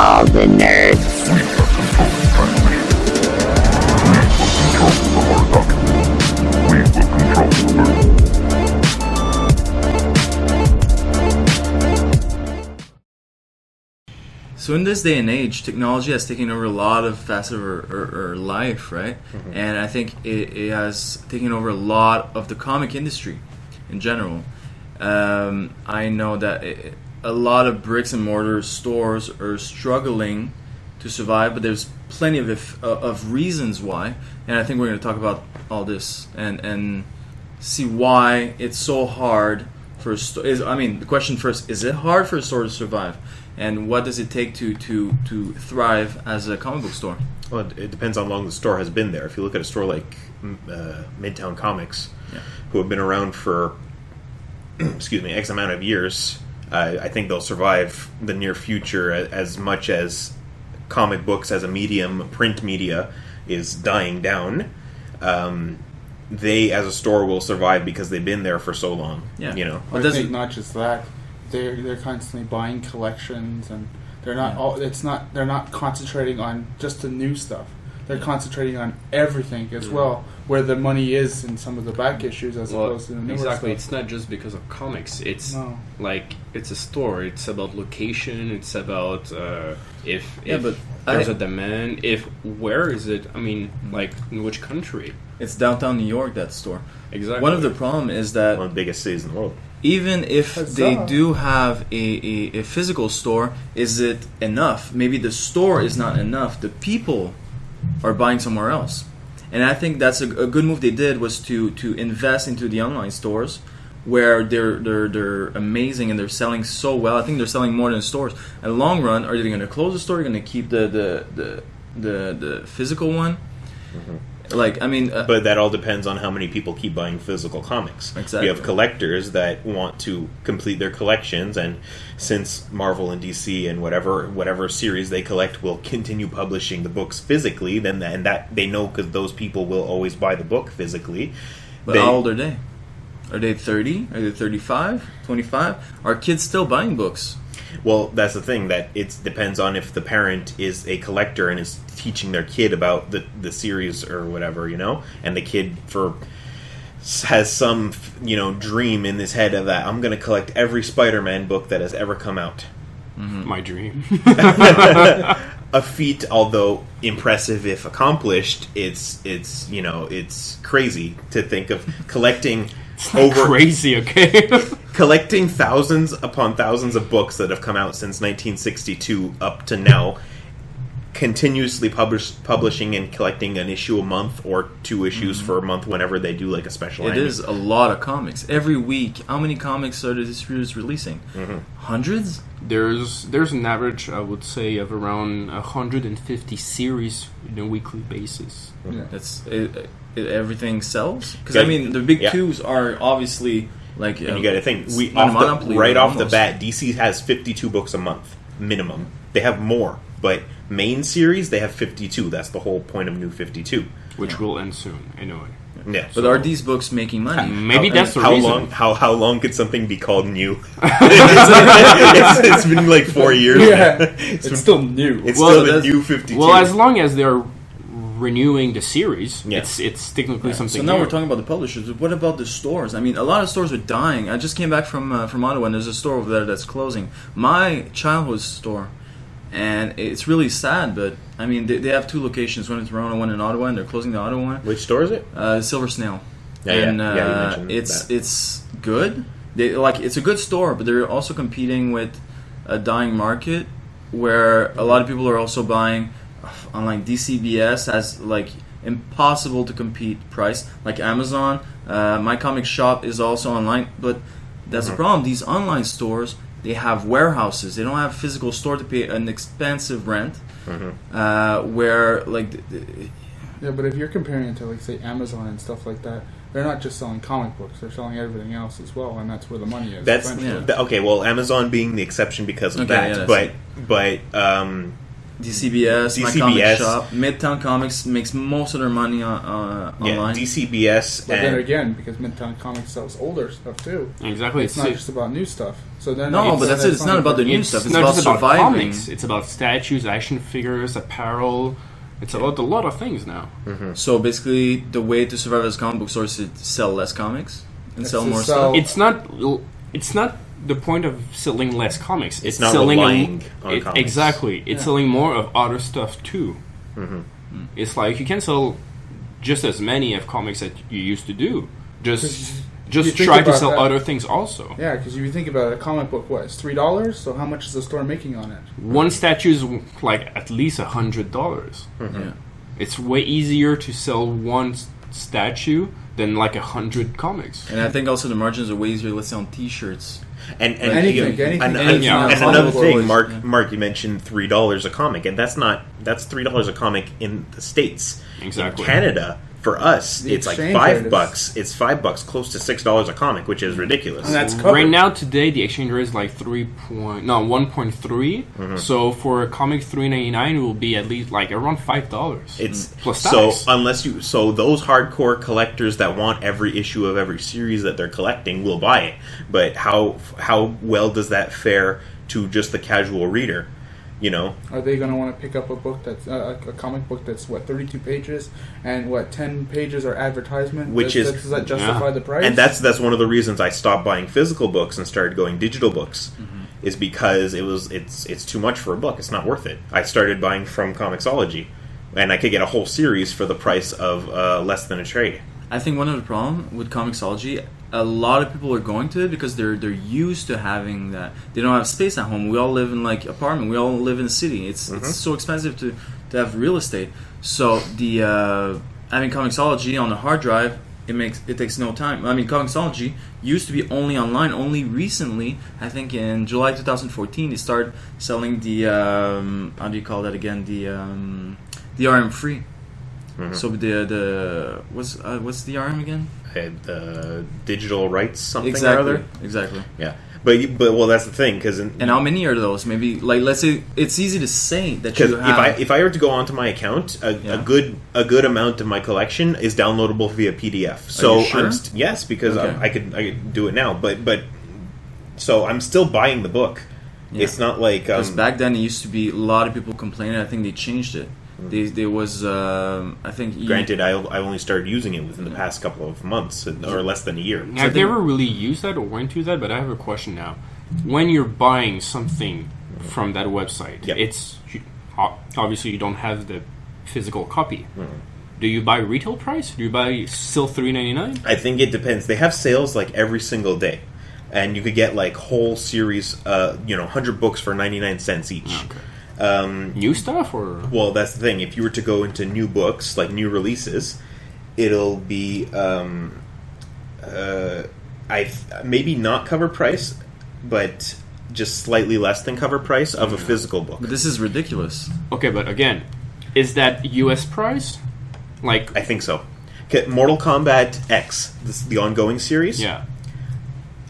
all the nerds. So in this day and age, technology has taken over a lot of facets of our life, right? Mm-hmm. And I think it has taken over a lot of the comic industry in general. I know that a lot of bricks and mortar stores are struggling to survive, but there's plenty of reasons why. And I think we're going to talk about all this and see why it's so hard for a store. The question first, is it hard for a store to survive? And what does it take to thrive as a comic book store? Well, it depends on how long the store has been there. If you look at a store like Midtown Comics, who have been around for, X amount of years, I think they'll survive the near future as much as comic books as a medium, print media, is dying down. They, as a store, will survive because they've been there for so long. Yeah. I think not just that. They're constantly buying collections, and they're not. They're not concentrating on just the new stuff. They're concentrating on everything as well, where the money is in some of the back issues as opposed to the newer exactly. stuff. It's not just because of comics. It's it's a store. It's about location. It's about if there's a demand. Where is it? In which country? It's downtown New York, that store. Exactly. One of the problems is that one of the biggest cities in the world. Even if they do have a physical store, is it enough? Maybe the store is not enough. The people are buying somewhere else. And I think that's a good move they did, was to invest into the online stores, where they're amazing and they're selling so well. I think they're selling more than stores. In the long run, are they going to close the store? Are they going to keep the physical one? Mm-hmm. But that all depends on how many people keep buying physical comics. Exactly. You have collectors that want to complete their collections, and since Marvel and DC and whatever series they collect will continue publishing the books physically, then that they know, because those people will always buy the book physically. But how old are they? Are they 30? Are they 35? 25? Are kids still buying books? Well, that's the thing, that it depends on if the parent is a collector and is teaching their kid about the series or whatever, and the kid has some dream in his head of that, I'm going to collect every Spider-Man book that has ever come out. Mm-hmm. My dream. A feat, although impressive if accomplished, it's crazy to think of collecting. It's not crazy, okay? Collecting thousands upon thousands of books that have come out since 1962 up to now, continuously publishing and collecting an issue a month or 2 issues for a month whenever they do like a special. It is a lot of comics every week. How many comics are the distributors releasing? Mm-hmm. Hundreds. There's an average, I would say, of around 150 series on a weekly basis. Yeah. That's everything sells, because the big twos are obviously like. And you got to think, right off the bat, DC has 52 books a month minimum. They have more, but main series they have 52. That's the whole point of New 52, which will end soon anyway. Yeah, but are these books making money? Maybe that's the reason. How long could something be called new? it's been like 4 years. Yeah, it's still new. It's still the new 52. Well, as long as they're renewing the series, it's technically something. So now new. we're talking about the publishers. But what about the stores? A lot of stores are dying. I just came back from Ottawa, and there's a store over there that's closing. My childhood store. And it's really sad, but they have 2 locations, one in Toronto, one in Ottawa, and they're closing the Ottawa one. Which store is it? Silver Snail. You mentioned it's good. It's a good store, but they're also competing with a dying market, where a lot of people are also buying online. DCBS has impossible to compete price, like Amazon. My Comic Shop is also online, but that's the problem. These online stores, they have warehouses. They don't have a physical store to pay an expensive rent. Where but if you're comparing it to say Amazon and stuff like that, they're not just selling comic books. They're selling everything else as well, and that's where the money is. Okay. Well, Amazon being the exception because of that. Yeah, but DCBS, My Comic DCBS. Shop, Midtown Comics makes most of their money online. DCBS. But then again, because Midtown Comics sells older stuff too. Exactly. It's not just about new stuff. So they're No, not, but that's it. It's not about the new stuff. It's not about just about surviving. comics. It's about statues, action figures, apparel. It's about a lot of things now. So basically, the way to survive as a comic book store is to sell less comics and It's sell to more sell- stuff. It's not the point of selling less comics. It's not selling relying on comics. Exactly. It's selling more of other stuff too. It's like you can sell just as many of comics that you used to do. Just you think try to about sell that. other things also. Yeah, because if you think about it, a comic book, what, it's $3? So how much is the store making on it? One statue is like at least $100. Yeah. It's way easier to sell one statue than like 100 comics. And I think also the margins are way easier, let's say, on T-shirts. And Anything and on another comic thing, book. Mark, you mentioned $3 a comic, and that's $3 a comic in the States. Exactly. In Canada, for us, The it's like exchange rate is- $5. It's $5, close to $6 a comic, which is ridiculous. And that's covered. Right now, today, the exchange rate is like 1.3. So for a comic $3.99, it will be at least like around $5. It's plus so tax. so those hardcore collectors that want every issue of every series that they're collecting will buy it. But how well does that fare to just the casual reader? You know, Are they going to want to pick up a book that's a comic book that's 32 pages and 10 pages are advertisement? Does that justify the price? and that's one of the reasons I stopped buying physical books and started going digital books. Is because it's too much for a book. It's not worth it. I started buying from Comixology, and I could get a whole series for the price of less than a trade. I think one of the problem with Comixology, a lot of people are going to it because they're used to having that. They don't have space at home. We all live in like apartment. We all live in the city. It's so expensive to have real estate. So the having Comixology on the hard drive, it takes no time. I mean, Comixology used to be only online. Only recently, I think in July 2014, they started selling the how do you call that again? The RM free. So the what's the RM again? Digital rights, something or Exactly. other. Exactly. Yeah, but well, that's the thing because And how many are those? Maybe like let's say it's easy to say that you have. if I were to go onto my account, a good amount of my collection is downloadable via PDF. So you sure? yes, because Okay. I could do it now, but so I'm still buying the book. Yeah. It's not like Because back then it used to be a lot of people complaining. I think they changed it. There was I think granted, I only started using it within the past couple of months or less than a year. I've never really used that or went to that, but I have a question now. When you're buying something from that website, Yep. obviously you don't have the physical copy. Do you buy retail price? Do you buy still $3.99? I think it depends. They have sales like every single day, and you could get like whole series, 100 books for 99 cents each. Okay. New stuff or Well, that's the thing. If you were to go into new books, like new releases, it'll be maybe not cover price, but just slightly less than cover price of a physical book. But this is ridiculous. okay, but again, is that U.S. price? Like I think so. Okay, Mortal Kombat X, the ongoing series, yeah,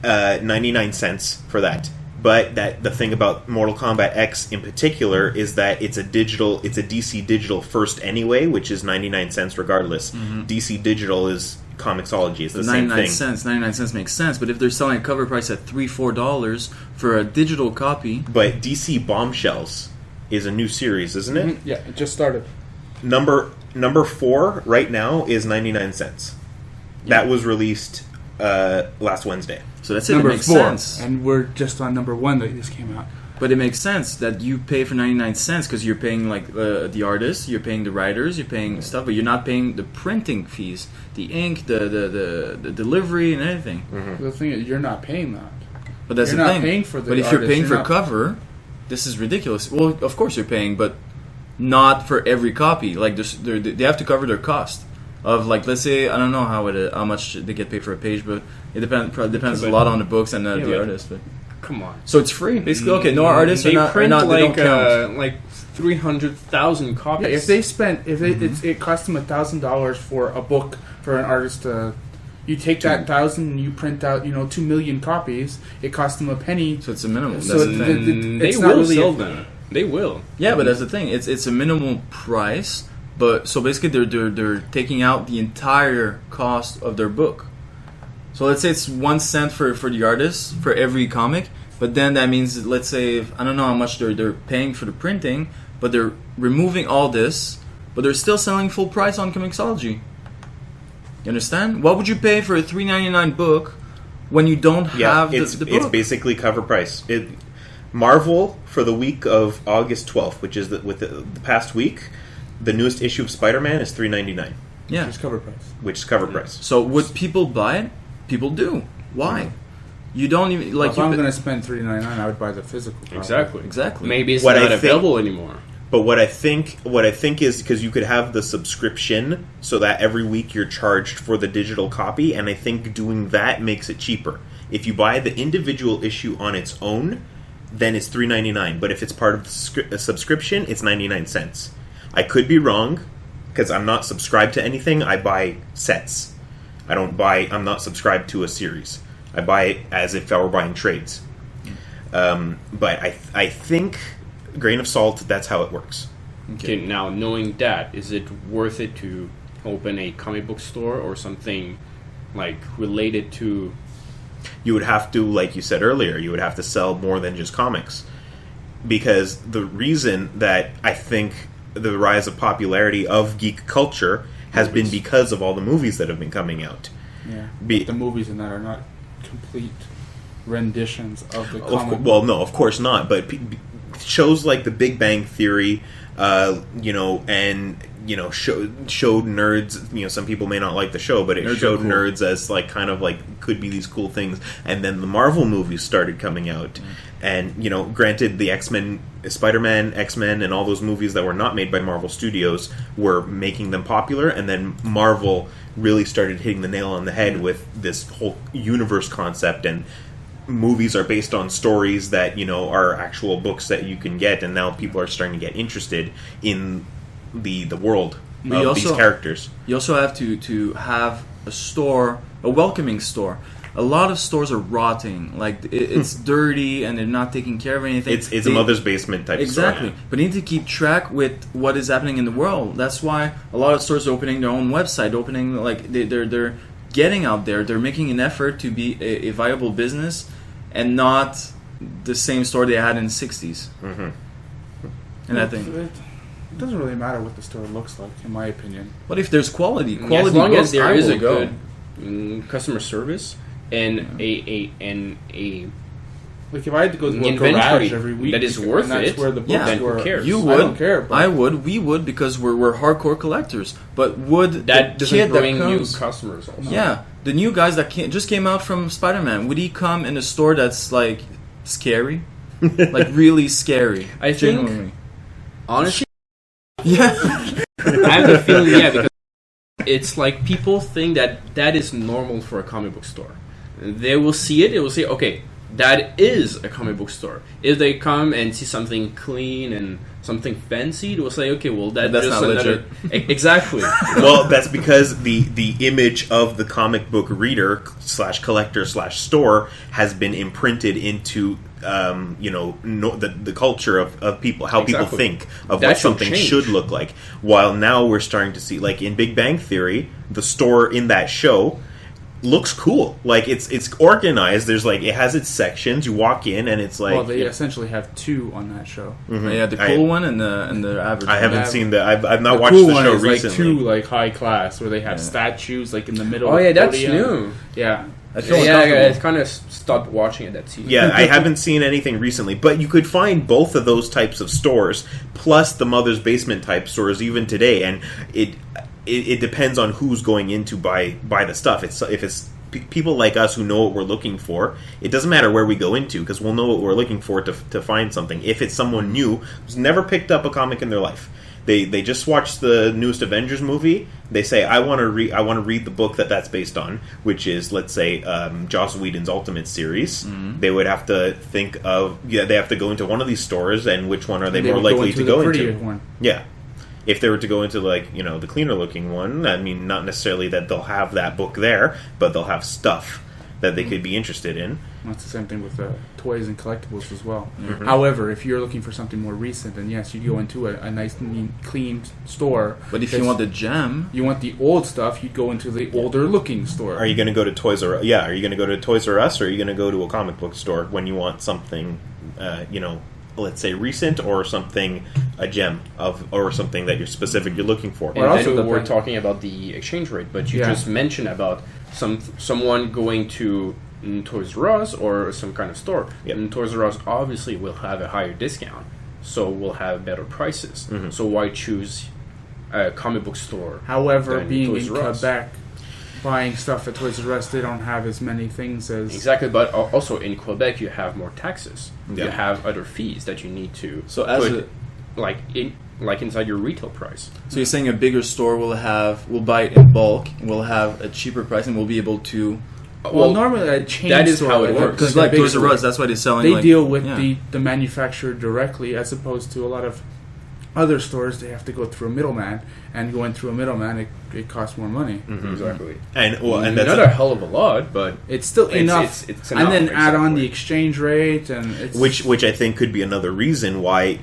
99 cents for that. But the thing about Mortal Kombat X in particular is that it's a DC digital first anyway, which is 99 cents regardless. DC digital is Comixology. It's the same 99 thing. cents. 99 cents makes sense. But if they're selling a cover price at $3-4 for a digital copy, But DC Bombshells is a new series, isn't it? Yeah, it just started. Number 4 right now is 99 cents. That was released last Wednesday. so that's it. Number It makes 4. sense. And we're just on number 1 that just came out. But it makes sense that you pay for 99 cents because you're paying like the artists, you're paying the writers, you're paying stuff, but you're not paying the printing fees, the ink, the delivery, and everything. The thing is, you're not paying that. But that's You're the not thing. paying for the but if you're artist, paying you're for not- cover, this is ridiculous. Well, of course you're paying, but not for every copy. Like they have to cover their cost of like, let's say, I don't know how much they get paid for a page, but it depends a lot on the books and the but- artist. But come on. so it's free, basically. Okay, no artists they are not. print They don't count. like 300,000 copies. Yeah, if they spent, it cost them $1,000 for a book for an artist to. You take that 1,000 and you print out 2 million copies. It costs them a penny. So it's a minimum. So That's the thing. then they it's not will really sell a- them. They will. Yeah, but that's the thing. It's a minimal price, but so basically they're taking out the entire cost of their book. So let's say it's 1 cent for the artist for every comic, but then that means, let's say, I don't know how much they're paying for the printing, but they're removing all this, but they're still selling full price on Comixology. You understand? What would you pay for a $3.99 book when you don't have the book? It's basically cover price. Marvel, for the week of August 12th, which is the past week, the newest issue of Spider-Man is $3.99. Yeah. Which is cover price. Which is cover price. So would people buy it? People do. Why? You don't even like. If I'm going to spend $3.99, I would buy the physical copy. Exactly. Maybe it's not available anymore. But what I think is because you could have the subscription so that every week you're charged for the digital copy, and I think doing that makes it cheaper. If you buy the individual issue on its own, then it's $3.99. But if it's part of a subscription, it's 99 cents. I could be wrong because I'm not subscribed to anything. I buy sets. I'm not subscribed to a series. I buy it as if I were buying trades. But I think, grain of salt, that's how it works. Okay, now knowing that, is it worth it to open a comic book store or something like related to? You would have to, like you said earlier, you would have to sell more than just comics. Because the reason that I think the rise of popularity of geek culture has been because of all the movies that have been coming out. Yeah, but the movies in that are not complete renditions of the comic. Well, no, of course not. But shows like The Big Bang Theory, showed nerds. Some people may not like the show, but it showed nerds as like kind of like could be these cool things. And then the Marvel movies started coming out, and granted, the X-Men, Spider-Man, X-Men, and all those movies that were not made by Marvel Studios were making them popular. And then Marvel really started hitting the nail on the head with this whole universe concept, and movies are based on stories that are actual books that you can get, and now people are starting to get interested in the world of these characters. You also have to have a store, a welcoming store. A lot of stores are rotting, like it's dirty and they're not taking care of anything. It's a mother's basement type store. Exactly, but you need to keep track with what is happening in the world. That's why a lot of stores are opening their own website, they're getting out there. They're making an effort to be a viable business and not the same store they had in the 60s. Mm-hmm. And I think it doesn't really matter what the store looks like, in my opinion. But if there's quality as long as there is a go. good customer service and a like if I had to go to a garage every week, that is worth that's it. Where the books were. Who cares? You would. I don't care. But I would. We would, because we're hardcore collectors. But would that the doesn't kid bring that new comes, customers? Also. Yeah, the new guys that just came out from Spider-Man, would he come in a store that's like scary, like really scary? I think, honestly, yeah. I have the feeling, because it's like people think that is normal for a comic book store. They will see it. They will say, okay, that is a comic book store. If they come and see something clean and something fancy, they will say, okay, well, that's just not legit. Exactly. Well, that's because the image of the comic book reader / collector / store has been imprinted into the culture of people, how people think of what something should look like. While now we're starting to see, like in Big Bang Theory, the store in that show looks cool. Like it's organized. There's like it has its sections. You walk in and it's like they essentially have two on that show. Mm-hmm. Yeah, the cool one and the average. I haven't seen that. I've not watched cool the show one is recently. Like two like high class where they have statues like in the middle. Oh yeah, that's podium. new. Yeah. I kind of stopped watching it that season. Yeah, I haven't seen anything recently, but you could find both of those types of stores plus the Mother's Basement type stores even today, and it depends on who's going in to buy the stuff. If it's people like us who know what we're looking for, it doesn't matter where we go into because we'll know what we're looking for to find something. If it's someone new who's never picked up a comic in their life, they just watched the newest Avengers movie, they say I want to read the book that's based on, which is, let's say, Joss Whedon's Ultimate series. Mm-hmm. They would have to think of they have to go into one of these stores, and which one are they more likely to go into? One. Yeah. If they were to go into the cleaner looking one, I mean, not necessarily that they'll have that book there, but they'll have stuff. that they could be interested in. That's the same thing with toys and collectibles as well. Mm-hmm. However, if you're looking for something more recent, then yes, you go into a nice, clean store. But if you want the gem, you want the old stuff, you'd go into the older looking store. Are you going to go to Toys R Us? Yeah, are you going to go to Toys R Us, or are you going to go to a comic book store when you want something, let's say recent, or something a gem or something that you're looking for? And then we're talking about the exchange rate, but you just mentioned about someone going to Toys R Us or some kind of store. Yep. And Toys R Us obviously will have a higher discount, so we'll have better prices. Mm-hmm. So why choose a comic book store? However, than being Toys in R Us? Quebec, buying stuff at Toys R Us, they don't have as many things as... Exactly, but also in Quebec you have more taxes. Yeah. You have other fees that you need to So as put, like inside your retail price. so you're saying a bigger store will buy it in bulk, and will have a cheaper price, and will be able to. Well, normally a chain that is store, how it works. Because like like a big Toys R store, Us, that's why they're selling. they like, deal with yeah. the manufacturer directly, as opposed to a lot of other stores. They have to go through a middleman, and going through a middleman, it costs more money. Mm-hmm. Exactly. And that's not a hell of a lot, but It's still enough. It's and enough, then add on exactly. the exchange rate, and it's which I think could be another reason why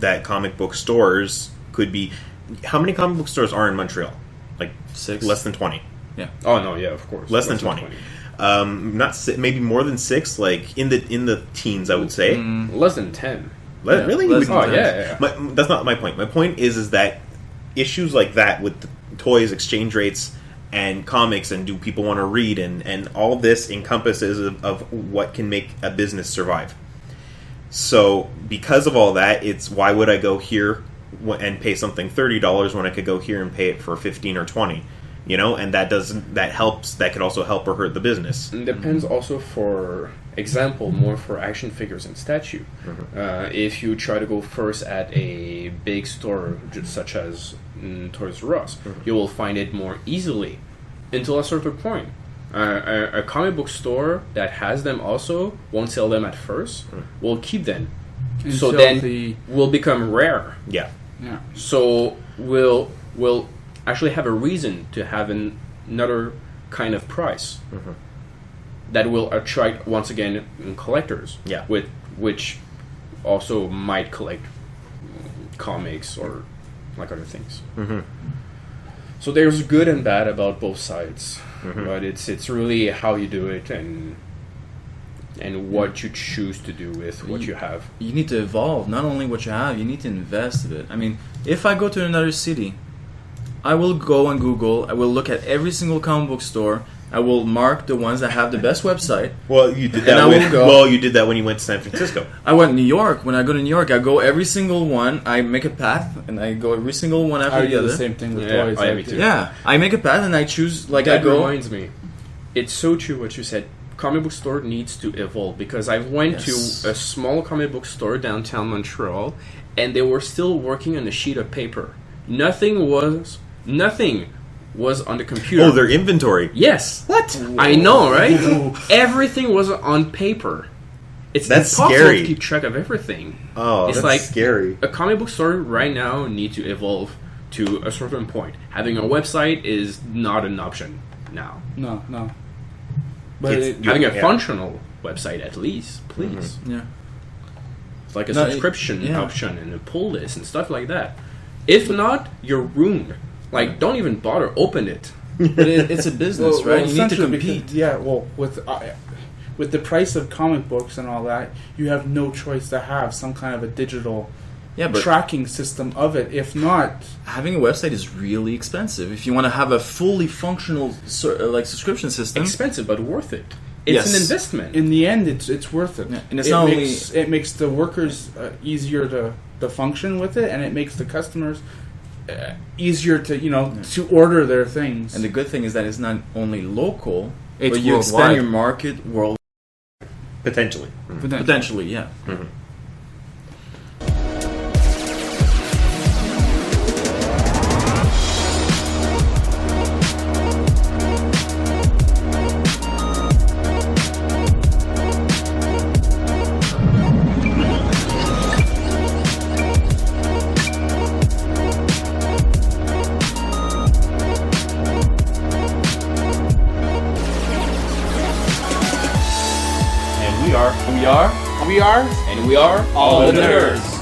that comic book stores could be. How many comic book stores are in Montreal? Like 6. less than 20. Oh no, yeah, of course, Less than 20. Maybe more than 6. Like in the teens, I would say. less than 10. Yeah, Really? less than Oh 10. yeah. That's not my point. My point is that issues like that with the toys, exchange rates, and comics, and do people want to read, and all this encompasses of what can make a business survive. So because of all that, it's why would I go here and pay something $30 when I could go here and pay it for 15 or 20? And that could also help or hurt the business. It depends also, for example, more for action figures and statue. Mm-hmm. If you try to go first at a big store such as Toys R Us, you will find it more easily until a certain point. A comic book store that has them also won't sell them at first, will keep them. So until then will become rare. Yeah. yeah. So we'll actually have a reason to have another kind of price that will attract once again collectors. Yeah. Which also might collect comics or like other things. Mm-hmm. So there's good and bad about both sides, Mm-hmm. but it's really how you do it and what you choose to do with what you have. You need to evolve. Not only what you have, you need to invest a bit. I mean, if I go to another city, I will go on Google. I will look at every single comic book store. I will mark the ones that have the best website. Well, you did And I will go. you did that when you went to San Francisco. I went to New York. When I go to New York, I go every single one. I make a path, and I go every single one after I the do other. the same thing with Yeah, toys. I like, me too. Yeah, I make a path, and I choose. Like That I go. reminds me, it's so true what you said. Comic book store needs to evolve, because I went Yes. to a small comic book store downtown Montreal, and they were still working on a sheet of paper. Nothing was on the computer. Oh, their inventory. Yes. What? I know, right? Everything was on paper. It's That's impossible scary. to keep track of everything. Oh, It's that's like- scary. A comic book store right now need to evolve to a certain point. Having a website is not an option now. No. But It's- Having a Yeah. functional website at least, please. Yeah. It's like a No, subscription yeah. option and a pull list and stuff like that. If not, you're ruined. Like, don't even bother open it. But it's a business, right? You need to essentially compete. because, with the price of comic books and all that, you have no choice to have some kind of a digital Yeah, but tracking system of it. If not, having a website is really expensive. If you want to have a fully functional subscription system, Expensive, but worth it. It's Yes. an investment. in the end, it's worth it. Yeah, and it's it not it makes the workers easier to function with it, and it makes the customers easier to to order their things. and the good thing is that it's not only local, It's but you expand worldwide. your market world Potentially. potentially. Yeah. are, we are, and we are all the nerds.